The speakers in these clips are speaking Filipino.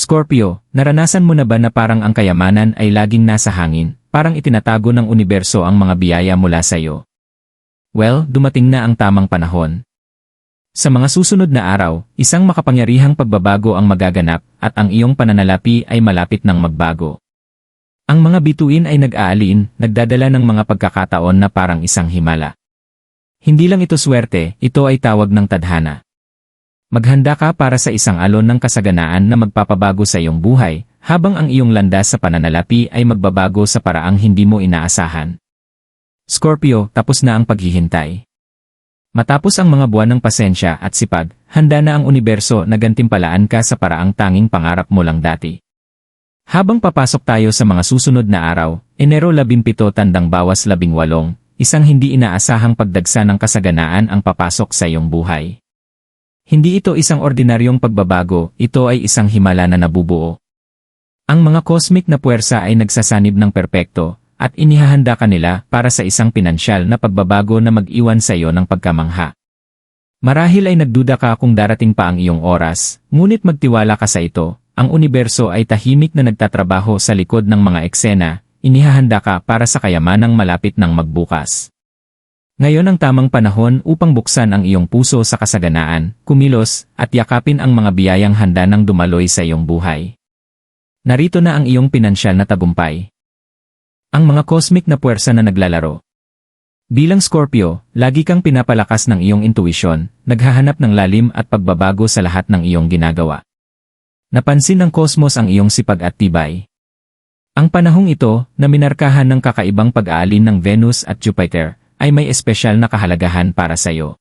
Scorpio, naranasan mo na ba na parang ang kayamanan ay laging nasa hangin, parang itinatago ng universo ang mga biyaya mula sa iyo? Well, dumating na ang tamang panahon. Sa mga susunod na araw, isang makapangyarihang pagbabago ang magaganap at ang iyong pananalapi ay malapit ng magbago. Ang mga bituin ay nag-aalin, nagdadala ng mga pagkakataon na parang isang himala. Hindi lang ito swerte, ito ay tawag ng tadhana. Maghanda ka para sa isang alon ng kasaganaan na magpapabago sa iyong buhay, habang ang iyong landas sa pananalapi ay magbabago sa paraang hindi mo inaasahan. Scorpio, tapos na ang paghihintay. Matapos ang mga buwan ng pasensya at sipag, handa na ang universo na gantimpalaan ka sa paraang tanging pangarap mo lang dati. Habang papasok tayo sa mga susunod na araw, Enero 17 tandang bawas 18, isang hindi inaasahang pagdagsa ng kasaganaan ang papasok sa iyong buhay. Hindi ito isang ordinaryong pagbabago, ito ay isang himala na nabubuo. Ang mga cosmic na puwersa ay nagsasanib ng perpekto, at inihahanda ka nila para sa isang pinansyal na pagbabago na mag-iwan sa iyo ng pagkamangha. Marahil ay nagduda ka kung darating pa ang iyong oras, ngunit magtiwala ka sa ito, ang universo ay tahimik na nagtatrabaho sa likod ng mga eksena, inihahanda ka para sa kayamanang malapit ng magbukas. Ngayon ang tamang panahon upang buksan ang iyong puso sa kasaganaan, kumilos, at yakapin ang mga biyayang handa ng dumaloy sa iyong buhay. Narito na ang iyong pinansyal na tagumpay. Ang mga cosmic na puwersa na naglalaro. Bilang Scorpio, lagi kang pinapalakas ng iyong intuisyon, naghahanap ng lalim at pagbabago sa lahat ng iyong ginagawa. Napansin ng kosmos ang iyong sipag at tibay. Ang panahong ito, na minarkahan ng kakaibang pag-aalin ng Venus at Jupiter, ay may espesyal na kahalagahan para sa iyo.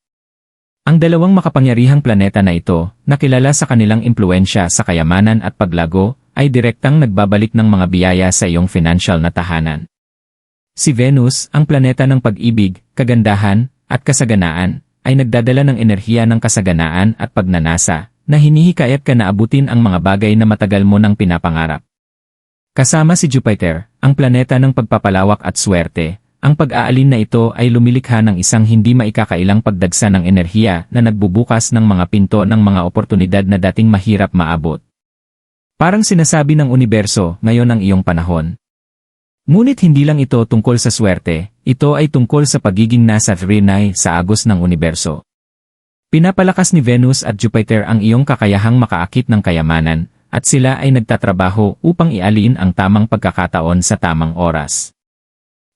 Ang dalawang makapangyarihang planeta na ito, na kilala sa kanilang impluensya sa kayamanan at paglago, ay direktang nagbabalik ng mga biyaya sa iyong financial na tahanan. Si Venus, ang planeta ng pag-ibig, kagandahan, at kasaganaan, ay nagdadala ng enerhiya ng kasaganaan at pagnanasa, na hinihikayat ka na abutin ang mga bagay na matagal mo nang pinapangarap. Kasama si Jupiter, ang planeta ng pagpapalawak at swerte, ang pag-aalin na ito ay lumilikha ng isang hindi maikakailang pagdagsa ng enerhiya na nagbubukas ng mga pinto ng mga oportunidad na dating mahirap maabot. Parang sinasabi ng universo, ngayon ang iyong panahon. Ngunit hindi lang ito tungkol sa swerte, ito ay tungkol sa pagiging nasa Rinay sa agos ng universo. Pinapalakas ni Venus at Jupiter ang iyong kakayahang makaakit ng kayamanan, at sila ay nagtatrabaho upang ialin ang tamang pagkakataon sa tamang oras.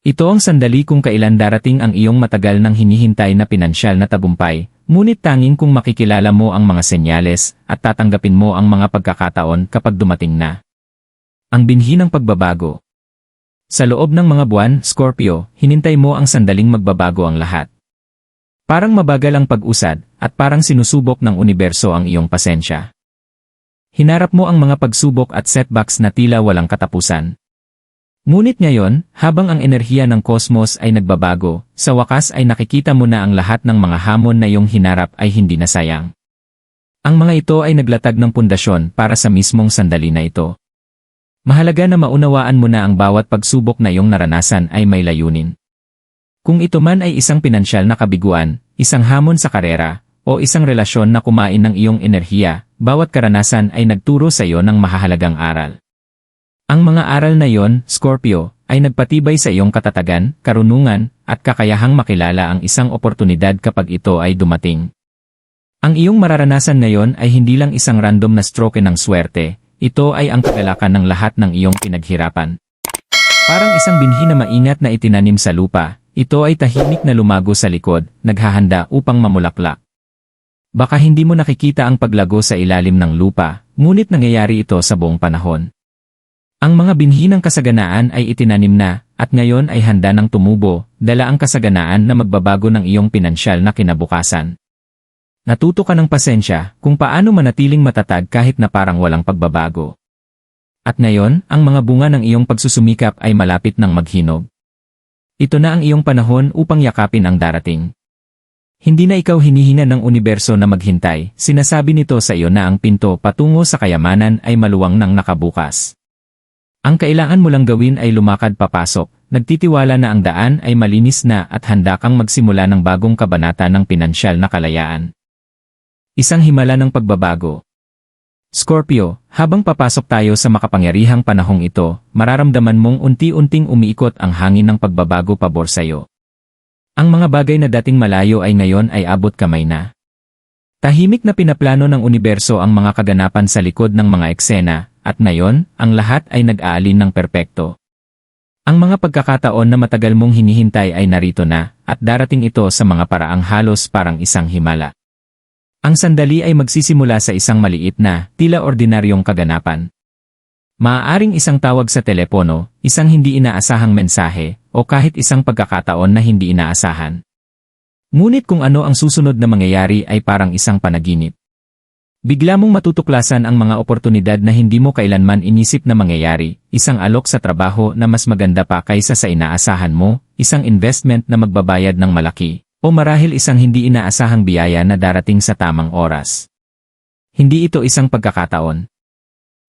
Ito ang sandali kung kailan darating ang iyong matagal nang hinihintay na pinansyal na tagumpay, ngunit tanging kung makikilala mo ang mga senyales at tatanggapin mo ang mga pagkakataon kapag dumating na. Ang binhi ng pagbabago. Sa loob ng mga buwan, Scorpio, hinintay mo ang sandaling magbabago ang lahat. Parang mabagal ang pag-usad, at parang sinusubok ng universo ang iyong pasensya. Hinarap mo ang mga pagsubok at setbacks na tila walang katapusan. Ngunit ngayon, habang ang enerhiya ng kosmos ay nagbabago, sa wakas ay nakikita mo na ang lahat ng mga hamon na iyong hinarap ay hindi na sayang. Ang mga ito ay naglatag ng pundasyon para sa mismong sandali na ito. Mahalaga na maunawaan mo na ang bawat pagsubok na iyong naranasan ay may layunin. Kung ito man ay isang pinansyal na kabiguan, isang hamon sa karera, o isang relasyon na kumain ng iyong enerhiya, bawat karanasan ay nagturo sa iyo ng mahahalagang aral. Ang mga aral na iyon, Scorpio, ay nagpatibay sa iyong katatagan, karunungan, at kakayahang makilala ang isang oportunidad kapag ito ay dumating. Ang iyong mararanasan ngayon ay hindi lang isang random na stroke ng swerte, ito ay ang kagalakan ng lahat ng iyong pinaghirapan. Parang isang binhi na maingat na itinanim sa lupa, ito ay tahimik na lumago sa likod, naghahanda upang mamulaklak. Baka hindi mo nakikita ang paglago sa ilalim ng lupa, ngunit nangyayari ito sa buong panahon. Ang mga binhi ng kasaganaan ay itinanim na, at ngayon ay handa ng tumubo, dala ang kasaganaan na magbabago ng iyong pinansyal na kinabukasan. Natuto ka ng pasensya kung paano manatiling matatag kahit na parang walang pagbabago. At ngayon, ang mga bunga ng iyong pagsusumikap ay malapit ng maghinog. Ito na ang iyong panahon upang yakapin ang darating. Hindi na ikaw hinihinga ng universo na maghintay, sinasabi nito sa iyo na ang pinto patungo sa kayamanan ay maluwang nang nakabukas. Ang kailangan mo lang gawin ay lumakad papasok, nagtitiwala na ang daan ay malinis na at handa kang magsimula ng bagong kabanata ng pinansyal na kalayaan. Isang himala ng pagbabago. Scorpio, habang papasok tayo sa makapangyarihang panahong ito, mararamdaman mong unti-unting umiikot ang hangin ng pagbabago pabor sa'yo. Ang mga bagay na dating malayo ay ngayon ay abot kamay na. Tahimik na pinaplano ng universo ang mga kaganapan sa likod ng mga eksena, at ngayon, ang lahat ay nag-aalin ng perpekto. Ang mga pagkakataon na matagal mong hinihintay ay narito na, at darating ito sa mga paraang halos parang isang himala. Ang sandali ay magsisimula sa isang maliit na, tila ordinaryong kaganapan. Maaaring isang tawag sa telepono, isang hindi inaasahang mensahe, o kahit isang pagkakataon na hindi inaasahan. Ngunit kung ano ang susunod na mangyayari ay parang isang panaginip. Bigla mong matutuklasan ang mga oportunidad na hindi mo kailanman inisip na mangyayari, isang alok sa trabaho na mas maganda pa kaysa sa inaasahan mo, isang investment na magbabayad ng malaki, o marahil isang hindi inaasahang biyaya na darating sa tamang oras. Hindi ito isang pagkakataon.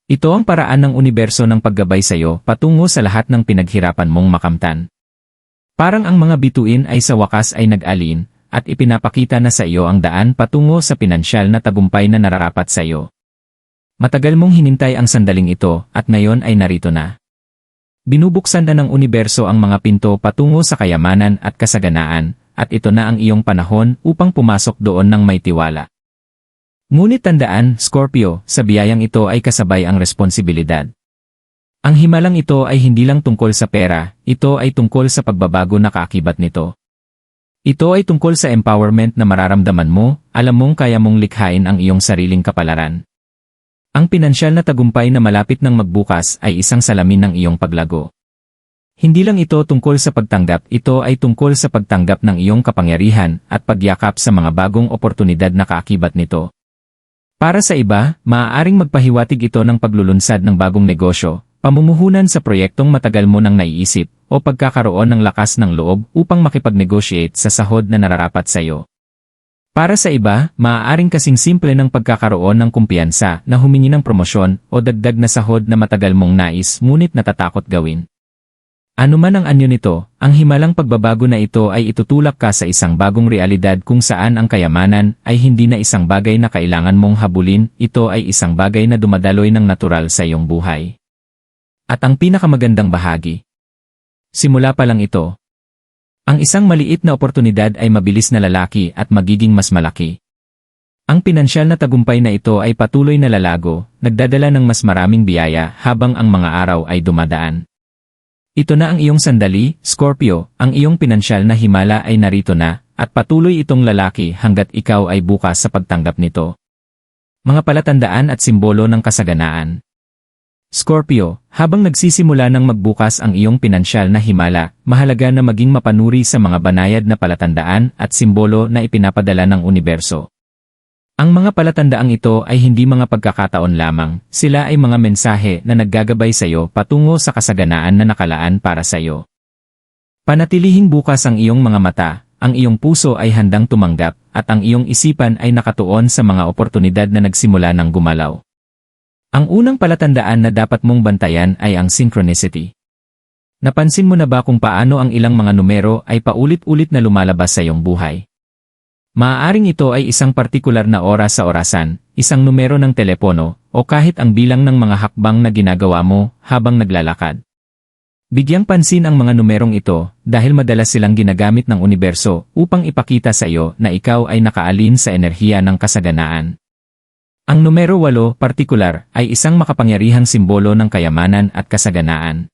Ito ang paraan ng universo ng paggabay sa iyo patungo sa lahat ng pinaghirapan mong makamtan. Parang ang mga bituin ay sa wakas ay nag-alin, at ipinapakita na sa iyo ang daan patungo sa pinansyal na tagumpay na nararapat sa iyo. Matagal mong hinintay ang sandaling ito, at ngayon ay narito na. Binubuksan na ng universo ang mga pinto patungo sa kayamanan at kasaganaan, at ito na ang iyong panahon upang pumasok doon ng may tiwala. Ngunit tandaan, Scorpio, sa biyayang ito ay kasabay ang responsibilidad. Ang himalang ito ay hindi lang tungkol sa pera, ito ay tungkol sa pagbabago na kaakibat nito. Ito ay tungkol sa empowerment na mararamdaman mo, alam mong kaya mong likhain ang iyong sariling kapalaran. Ang pinansyal na tagumpay na malapit ng magbukas ay isang salamin ng iyong paglago. Hindi lang ito tungkol sa pagtanggap, ito ay tungkol sa pagtanggap ng iyong kapangyarihan at pagyakap sa mga bagong oportunidad na kaakibat nito. Para sa iba, maaaring magpahiwatig ito ng paglulunsad ng bagong negosyo, pamumuhunan sa proyektong matagal mo nang naiisip, o pagkakaroon ng lakas ng loob upang makipag-negotiate sa sahod na nararapat sa iyo. Para sa iba, maaaring kasing simple ng pagkakaroon ng kumpiyansa na humingi ng promosyon o dagdag na sahod na matagal mong nais ngunit natatakot gawin. Ano man ang anyo nito, ang himalang pagbabago na ito ay itutulak ka sa isang bagong realidad kung saan ang kayamanan ay hindi na isang bagay na kailangan mong habulin, ito ay isang bagay na dumadaloy ng natural sa iyong buhay. At ang pinakamagandang bahagi, simula pa lang ito. Ang isang maliit na oportunidad ay mabilis na lalaki at magiging mas malaki. Ang pinansyal na tagumpay na ito ay patuloy na lalago, nagdadala ng mas maraming biyaya habang ang mga araw ay dumadaan. Ito na ang iyong sandali, Scorpio, ang iyong pinansyal na himala ay narito na, at patuloy itong lalaki hanggat ikaw ay bukas sa pagtanggap nito. Mga palatandaan at simbolo ng kasaganaan. Scorpio, habang nagsisimula ng magbukas ang iyong pinansyal na himala, mahalaga na maging mapanuri sa mga banayad na palatandaan at simbolo na ipinapadala ng universo. Ang mga palatandaang ito ay hindi mga pagkakataon lamang, sila ay mga mensahe na naggagabay sa iyo patungo sa kasaganaan na nakalaan para sa iyo. Panatilihing bukas ang iyong mga mata, ang iyong puso ay handang tumanggap, at ang iyong isipan ay nakatuon sa mga oportunidad na nagsimula ng gumalaw. Ang unang palatandaan na dapat mong bantayan ay ang synchronicity. Napansin mo na ba kung paano ang ilang mga numero ay paulit-ulit na lumalabas sa iyong buhay? Maaaring ito ay isang partikular na oras sa orasan, isang numero ng telepono, o kahit ang bilang ng mga hakbang na ginagawa mo habang naglalakad. Bigyang pansin ang mga numerong ito dahil madalas silang ginagamit ng universo upang ipakita sa iyo na ikaw ay nakaalin sa enerhiya ng kasaganaan. Ang numero 8, partikular, ay isang makapangyarihang simbolo ng kayamanan at kasaganaan.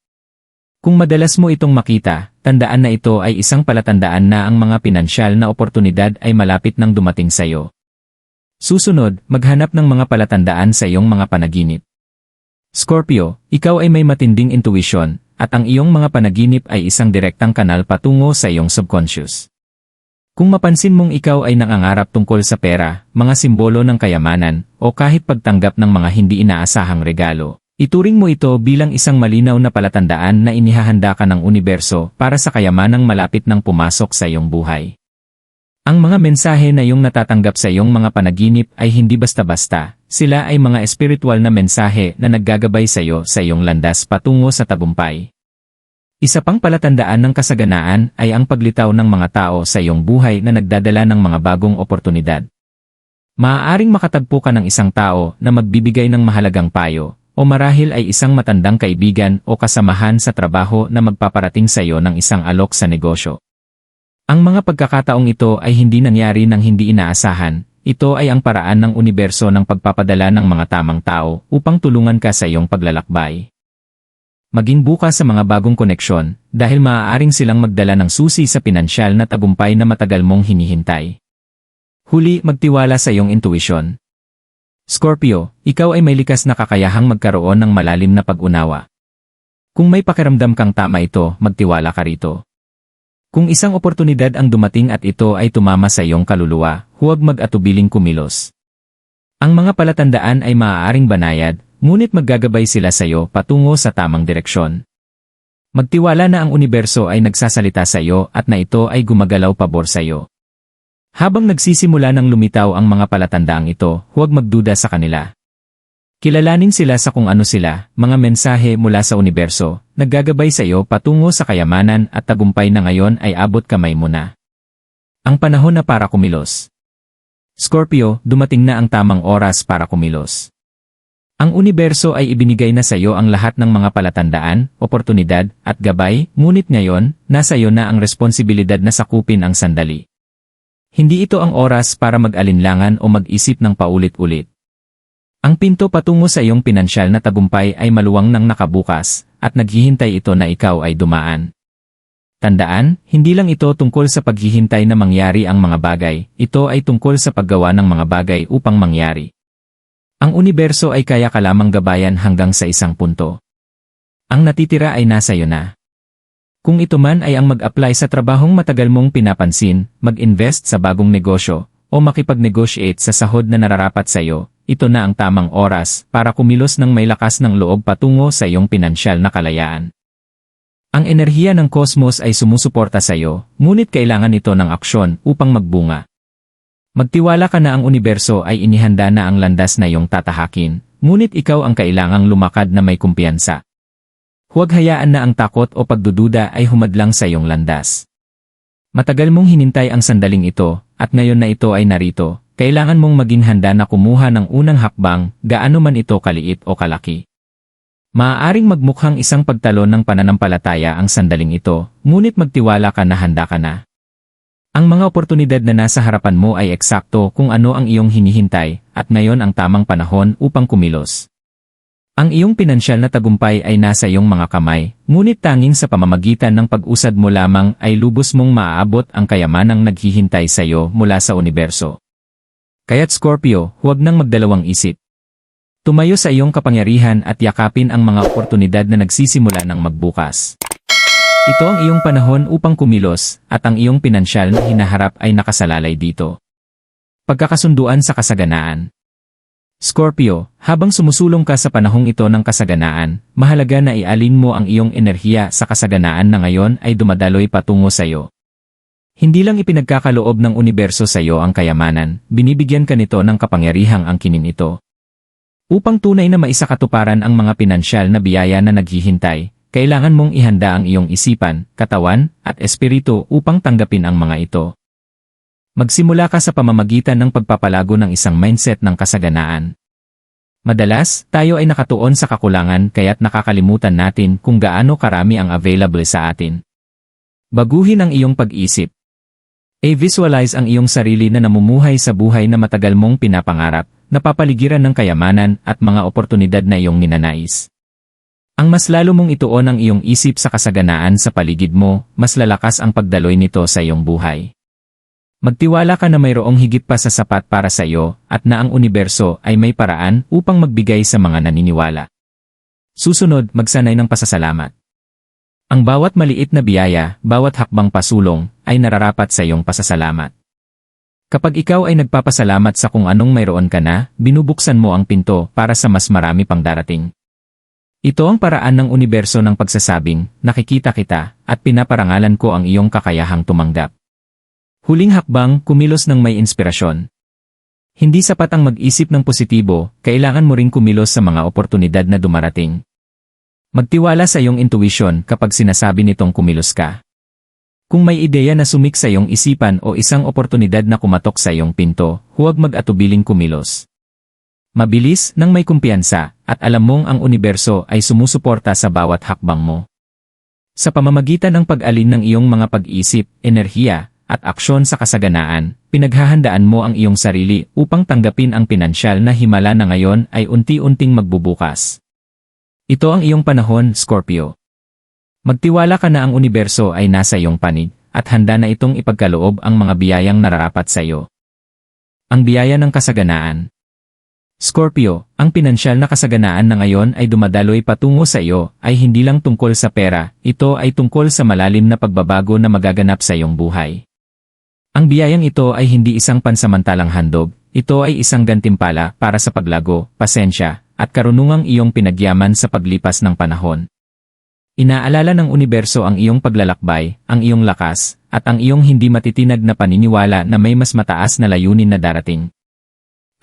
Kung madalas mo itong makita, tandaan na ito ay isang palatandaan na ang mga pinansyal na oportunidad ay malapit nang dumating sa iyo. Susunod, maghanap ng mga palatandaan sa iyong mga panaginip. Scorpio, ikaw ay may matinding intuition, at ang iyong mga panaginip ay isang direktang kanal patungo sa iyong subconscious. Kung mapansin mong ikaw ay nangangarap tungkol sa pera, mga simbolo ng kayamanan, o kahit pagtanggap ng mga hindi inaasahang regalo, ituring mo ito bilang isang malinaw na palatandaan na inihahanda ka ng universo para sa kayamanang malapit nang pumasok sa iyong buhay. Ang mga mensahe na iyong natatanggap sa iyong mga panaginip ay hindi basta-basta, sila ay mga espiritual na mensahe na naggagabay sa iyo sa iyong landas patungo sa tagumpay. Isa pang palatandaan ng kasaganaan ay ang paglitaw ng mga tao sa iyong buhay na nagdadala ng mga bagong oportunidad. Maaaring makatagpo ka ng isang tao na magbibigay ng mahalagang payo, o marahil ay isang matandang kaibigan o kasamahan sa trabaho na magpaparating sa iyo ng isang alok sa negosyo. Ang mga pagkakataong ito ay hindi nangyari ng hindi inaasahan. Ito ay ang paraan ng universo ng pagpapadala ng mga tamang tao upang tulungan ka sa iyong paglalakbay. Maging bukas sa mga bagong koneksyon dahil maaaring silang magdala ng susi sa pinansyal na tagumpay na matagal mong hinihintay. Huli, magtiwala sa iyong intuition. Scorpio, ikaw ay may likas na kakayahang magkaroon ng malalim na pag-unawa. Kung may pakiramdam kang tama ito, magtiwala ka rito. Kung isang oportunidad ang dumating at ito ay tumama sa iyong kaluluwa, huwag mag-atubiling kumilos. Ang mga palatandaan ay maaaring banayad, ngunit maggagabay sila sa iyo patungo sa tamang direksyon. Magtiwala na ang universo ay nagsasalita sa iyo at na ito ay gumagalaw pabor sa iyo. Habang nagsisimula ng lumitaw ang mga palatandaang ito, huwag magduda sa kanila. Kilalanin sila sa kung ano sila, mga mensahe mula sa universo, naggagabay sa iyo patungo sa kayamanan at tagumpay na ngayon ay abot kamay mo na. Ang panahon na para kumilos. Scorpio, dumating na ang tamang oras para kumilos. Ang universo ay ibinigay na sa iyo ang lahat ng mga palatandaan, oportunidad, at gabay, ngunit ngayon, nasa iyo na ang responsibilidad na sakupin ang sandali. Hindi ito ang oras para mag-alinlangan o mag-isip ng paulit-ulit. Ang pinto patungo sa iyong pinansyal na tagumpay ay maluwang nang nakabukas, at naghihintay ito na ikaw ay dumaan. Tandaan, hindi lang ito tungkol sa paghihintay na mangyari ang mga bagay, ito ay tungkol sa paggawa ng mga bagay upang mangyari. Ang universo ay kaya ka lamang gabayan hanggang sa isang punto. Ang natitira ay nasa iyo na. Kung ito man ay ang mag-apply sa trabahong matagal mong pinapansin, mag-invest sa bagong negosyo, o makipag-negotiate sa sahod na nararapat sa iyo, ito na ang tamang oras para kumilos ng may lakas ng loob patungo sa iyong pinansyal na kalayaan. Ang enerhiya ng kosmos ay sumusuporta sa iyo, ngunit kailangan ito ng aksyon upang magbunga. Magtiwala ka na ang universo ay inihanda na ang landas na iyong tatahakin, ngunit ikaw ang kailangang lumakad na may kumpiyansa. Huwag hayaan na ang takot o pagdududa ay humadlang sa iyong landas. Matagal mong hinintay ang sandaling ito, at ngayon na ito ay narito. Kailangan mong maging handa na kumuha ng unang hakbang, gaano man ito kaliit o kalaki. Maaaring magmukhang isang pagtalon ng pananampalataya ang sandaling ito, ngunit magtiwala ka na handa ka na. Ang mga oportunidad na nasa harapan mo ay eksakto kung ano ang iyong hinihintay, at ngayon ang tamang panahon upang kumilos. Ang iyong pinansyal na tagumpay ay nasa iyong mga kamay, ngunit tanging sa pamamagitan ng pag-usad mo lamang ay lubos mong maaabot ang kayamanang naghihintay sa iyo mula sa universo. Kaya't Scorpio, huwag nang magdalawang isip. Tumayo sa iyong kapangyarihan at yakapin ang mga oportunidad na nagsisimula ng magbukas. Ito ang iyong panahon upang kumilos, at ang iyong pinansyal na hinaharap ay nakasalalay dito. Pagkakasunduan sa kasaganaan. Scorpio, habang sumusulong ka sa panahong ito ng kasaganaan, mahalaga na ialin mo ang iyong enerhiya sa kasaganaan na ngayon ay dumadaloy patungo sa iyo. Hindi lang ipinagkakaloob ng universo sa iyo ang kayamanan, binibigyan ka nito ng kapangyarihang angkinin ito. Upang tunay na maisakatuparan ang mga pinansyal na biyaya na naghihintay, kailangan mong ihanda ang iyong isipan, katawan, at espiritu upang tanggapin ang mga ito. Magsimula ka sa pamamagitan ng pagpapalago ng isang mindset ng kasaganaan. Madalas, tayo ay nakatuon sa kakulangan kaya't nakakalimutan natin kung gaano karami ang available sa atin. Baguhin ang iyong pag-isip. I-visualize ang iyong sarili na namumuhay sa buhay na matagal mong pinapangarap, napapaligiran ng kayamanan at mga oportunidad na iyong ninanais. Ang mas lalo mong ituon ang iyong isip sa kasaganaan sa paligid mo, mas lalakas ang pagdaloy nito sa iyong buhay. Magtiwala ka na mayroong higit pa sa sapat para sa iyo at na ang universo ay may paraan upang magbigay sa mga naniniwala. Susunod, magsanay ng pasasalamat. Ang bawat maliit na biyaya, bawat hakbang pasulong, ay nararapat sa iyong pasasalamat. Kapag ikaw ay nagpapasalamat sa kung anong mayroon ka na, binubuksan mo ang pinto para sa mas marami pang darating. Ito ang paraan ng universo ng pagsasabing, nakikita kita, at pinaparangalan ko ang iyong kakayahang tumanggap. Huling hakbang, kumilos ng may inspirasyon. Hindi sapat ang mag-isip ng positibo, kailangan mo ring kumilos sa mga oportunidad na dumarating. Magtiwala sa iyong intuition kapag sinasabi nitong kumilos ka. Kung may ideya na sumik sa iyong isipan o isang oportunidad na kumatok sa iyong pinto, huwag mag-atubiling kumilos. Mabilis nang may kumpiyansa, at alam mong ang universo ay sumusuporta sa bawat hakbang mo. Sa pamamagitan ng pag-alin ng iyong mga pag-isip, enerhiya, at aksyon sa kasaganaan, pinaghahandaan mo ang iyong sarili upang tanggapin ang pinansyal na himala na ngayon ay unti-unting magbubukas. Ito ang iyong panahon, Scorpio. Magtiwala ka na ang universo ay nasa iyong panig, at handa na itong ipagkaloob ang mga biyayang nararapat sa iyo. Ang biyaya ng kasaganaan. Scorpio, ang pinansyal na kasaganaan na ngayon ay dumadaloy patungo sa iyo ay hindi lang tungkol sa pera, ito ay tungkol sa malalim na pagbabago na magaganap sa iyong buhay. Ang biyayang ito ay hindi isang pansamantalang handog, ito ay isang gantimpala para sa paglago, pasensya, at karunungang iyong pinagyaman sa paglipas ng panahon. Inaalala ng universo ang iyong paglalakbay, ang iyong lakas, at ang iyong hindi matitinag na paniniwala na may mas mataas na layunin na darating.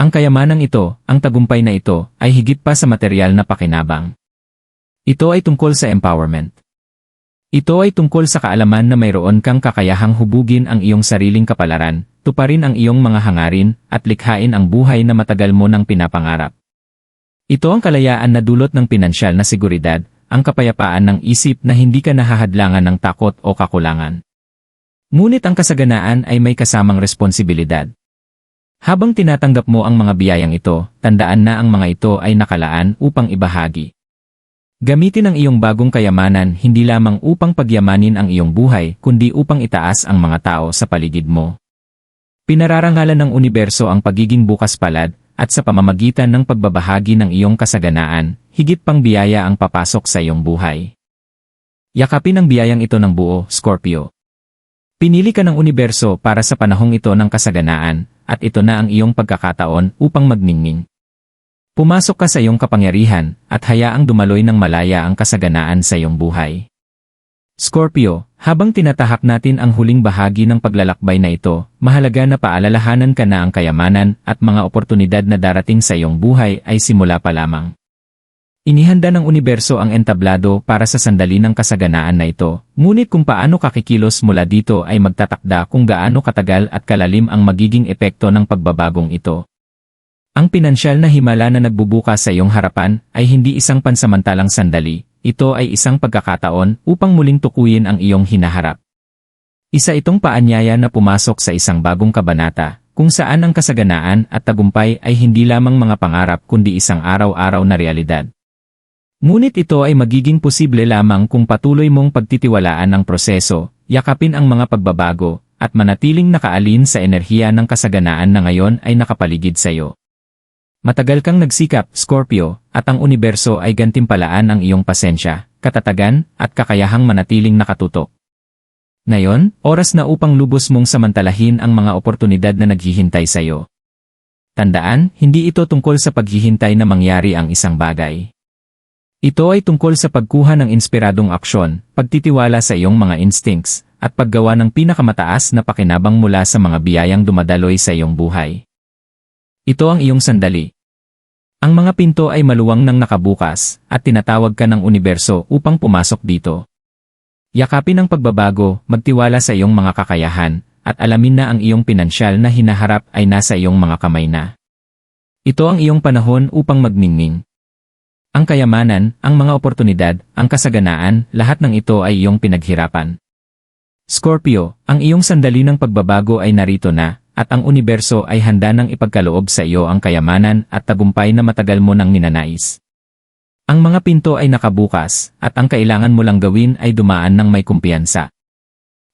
Ang kayamanang ito, ang tagumpay na ito, ay higit pa sa material na pakinabang. Ito ay tungkol sa empowerment. Ito ay tungkol sa kaalaman na mayroon kang kakayahang hubugin ang iyong sariling kapalaran, tuparin ang iyong mga hangarin, at likhain ang buhay na matagal mo nang pinapangarap. Ito ang kalayaan na dulot ng pinansyal na seguridad, ang kapayapaan ng isip na hindi ka nahahadlangan ng takot o kakulangan. Ngunit ang kasaganaan ay may kasamang responsibilidad. Habang tinatanggap mo ang mga biyayang ito, tandaan na ang mga ito ay nakalaan upang ibahagi. Gamitin ang iyong bagong kayamanan hindi lamang upang pagyamanin ang iyong buhay, kundi upang itaas ang mga tao sa paligid mo. Pinararangalan ng universo ang pagiging bukas palad, at sa pamamagitan ng pagbabahagi ng iyong kasaganaan, higit pang biyaya ang papasok sa iyong buhay. Yakapin ang biyayang ito ng buo, Scorpio. Pinili ka ng universo para sa panahong ito ng kasaganaan, at ito na ang iyong pagkakataon upang magningning. Pumasok ka sa iyong kapangyarihan, at hayaang dumaloy ng malaya ang kasaganaan sa iyong buhay. Scorpio, habang tinatahak natin ang huling bahagi ng paglalakbay na ito, mahalaga na paalalahanan ka na ang kayamanan at mga oportunidad na darating sa iyong buhay ay simula pa lamang. Inihanda ng universo ang entablado para sa sandali ng kasaganaan na ito, ngunit kung paano kakikilos mula dito ay magtatakda kung gaano katagal at kalalim ang magiging epekto ng pagbabagong ito. Ang pinansyal na himala na nagbubukas sa iyong harapan ay hindi isang pansamantalang sandali, ito ay isang pagkakataon upang muling tukuyin ang iyong hinaharap. Isa itong paanyaya na pumasok sa isang bagong kabanata, kung saan ang kasaganaan at tagumpay ay hindi lamang mga pangarap kundi isang araw-araw na realidad. Ngunit ito ay magiging posible lamang kung patuloy mong pagtitiwalaan ang proseso, yakapin ang mga pagbabago, at manatiling nakaalin sa enerhiya ng kasaganaan na ngayon ay nakapaligid sa iyo. Matagal kang nagsikap, Scorpio, at ang universo ay gantimpalaan ang iyong pasensya, katatagan, at kakayahang manatiling nakatutok. Ngayon, oras na upang lubos mong samantalahin ang mga oportunidad na naghihintay sa iyo. Tandaan, hindi ito tungkol sa paghihintay na mangyari ang isang bagay. Ito ay tungkol sa pagkuha ng inspiradong aksyon, pagtitiwala sa iyong mga instincts, at paggawa ng pinakamataas na pakinabang mula sa mga biyayang dumadaloy sa iyong buhay. Ito ang iyong sandali. Ang mga pinto ay maluwang nang nakabukas, at tinatawag ka ng universo upang pumasok dito. Yakapin ang pagbabago, magtiwala sa iyong mga kakayahan, at alamin na ang iyong pinansyal na hinaharap ay nasa iyong mga kamay na. Ito ang iyong panahon upang magningning. Ang kayamanan, ang mga oportunidad, ang kasaganaan, lahat ng ito ay iyong pinaghirapan. Scorpio, ang iyong sandali ng pagbabago ay narito na, at ang universo ay handa nang ipagkaloob sa iyo ang kayamanan at tagumpay na matagal mo nang ninanais. Ang mga pinto ay nakabukas, at ang kailangan mo lang gawin ay dumaan ng may kumpiyansa.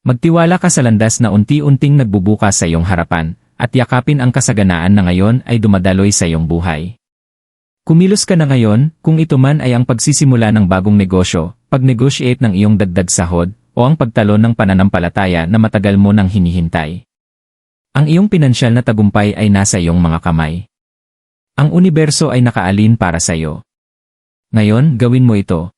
Magtiwala ka sa landas na unti-unting nagbubukas sa iyong harapan, at yakapin ang kasaganaan na ngayon ay dumadaloy sa iyong buhay. Kumilos ka na ngayon, kung ito man ay ang pagsisimula ng bagong negosyo, pag-negotiate ng iyong dagdag sahod, o ang pagtalon ng pananampalataya na matagal mo nang hinihintay. Ang iyong pinansyal na tagumpay ay nasa iyong mga kamay. Ang universo ay nakaalin para sa iyo. Ngayon, gawin mo ito.